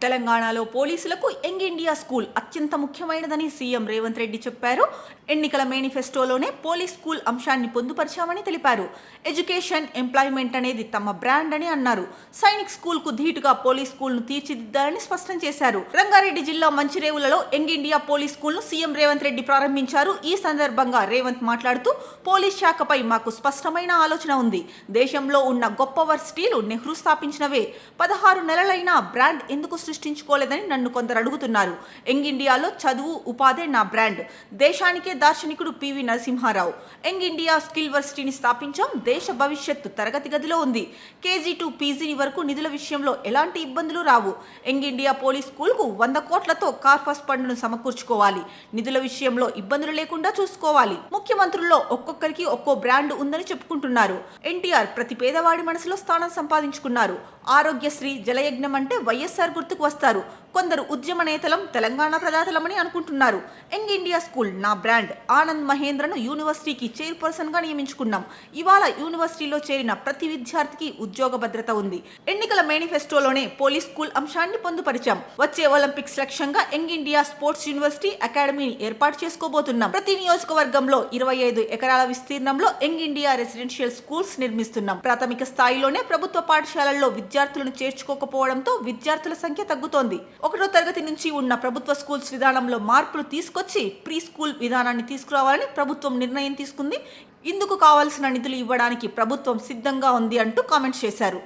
తెలంగాణలో పోలీసులకు young India school అత్యంత ముఖ్యమైనదని సీఎం రేవంత్ రెడ్డి చెప్పారు. ఎన్నికల మేనిఫెస్టోలోనే పోలీస్ స్కూల్ అంశాన్ని పొందుపరిచామని తెలిపారు. ఎడ్యుకేషన్, ఎంప్లాయ్మెంట్ అనేది తమ బ్రాండ్ అని అన్నారు. సైనిక్ స్కూల్ కు ధీటుగా పోలీస్ స్కూల్ ను తీర్చిదిద్దారని స్పష్టం చేశారు. రంగారెడ్డి జిల్లా మంచిరేవులలో యంగ్ ఇండియా పోలీస్ స్కూల్ ను సీఎం రేవంత్ రెడ్డి ప్రారంభించారు. ఈ సందర్భంగా రేవంత్ మాట్లాడుతూ, పోలీస్ శాఖపై మాకు స్పష్టమైన ఆలోచన ఉంది. దేశంలో ఉన్న గొప్ప వర్సిటీలు నెహ్రూ స్థాపించినవే. 16 నెలలైనా బ్రాండ్ ఎందుకు సృష్టించుకోలేదని నన్ను కొందరు అడుగుతున్నారు. యంగ్ ఇండియాలో చదువు, ఉపాధే నా బ్రాండ్. దేశానికే దార్శనికుడు PV Narasimha Rao. Young India skill వర్సిటీని స్థాపించాం. దేశ భవిష్యత్తు తరగతి గదిలో ఉంది. కేజీ టు పీజీ వరకు నిధుల విషయంలో ఎలాంటి ఇబ్బందులు రావు. యంగ్ ఇండియా పోలీస్ స్కూల్ కు 100 కోట్లతో కార్ఫస్ ఫండ్ను సమకూర్చుకోవాలి. నిధుల విషయంలో ఇబ్బందులు లేకుండా చూసుకోవాలి. ముఖ్యమంత్రుల్లో ఒక్కొక్కరికి ఒక్కో బ్రాండ్ ఉందని చెప్పుకుంటున్నారు. ఎన్టీఆర్ ప్రతి పేదవాడి మనసులో స్థానం సంపాదించుకున్నారు. ఆరోగ్యశ్రీ, జలయజ్ఞం అంటే వైఎస్ఆర్ గుర్తుకు వస్తారు. కొందరు ఉద్యమ నేతలం, తెలంగాణ ప్రదాతలమని అనుకుంటున్నారు. యంగ్ ఇండియా స్కూల్ నా బ్రాండ్. ఆనంద్ మహేంద్రను యూనివర్సిటీకి చైర్పర్సన్ గా నియమించుకున్నాం. ఇవాళ యూనివర్సిటీలో చేరిన ప్రతి విద్యార్థికి ఉద్యోగ భద్రత ఉంది. ఎన్నికల మేనిఫెస్టోలోనే పోలీస్ స్కూల్ అంశాన్ని పొందుపరిచాం. వచ్చే ఒలింపిక్స్ లక్ష్యంగా యంగ్ ఇండియా స్పోర్ట్స్ యూనివర్సిటీ అకాడమీని ఏర్పాటు చేసుకోబోతున్నాం. ప్రతి నియోజకవర్గంలో 25 ఎకరాల విస్తీర్ణంలో యంగ్ ఇండియా రెసిడెన్షియల్ స్కూల్స్ నిర్మిస్తున్నాం. ప్రాథమిక స్థాయిలోనే ప్రభుత్వ పాఠశాలల్లో విద్యార్థులను చేర్చుకోకపోవడంతో విద్యార్థుల సంఖ్య తగ్గుతోంది. 1వ తరగతి నుంచి ఉన్న ప్రభుత్వ స్కూల్స్ విధానంలో మార్పులు తీసుకొచ్చి ప్రీ స్కూల్ విధానాన్ని తీసుకురావాలని ప్రభుత్వం నిర్ణయం తీసుకుంది. ఇందుకు కావాల్సిన నిధులు ఇవ్వడానికి ప్రభుత్వం సిద్ధంగా ఉంది అంటూ కామెంట్స్ చేశారు.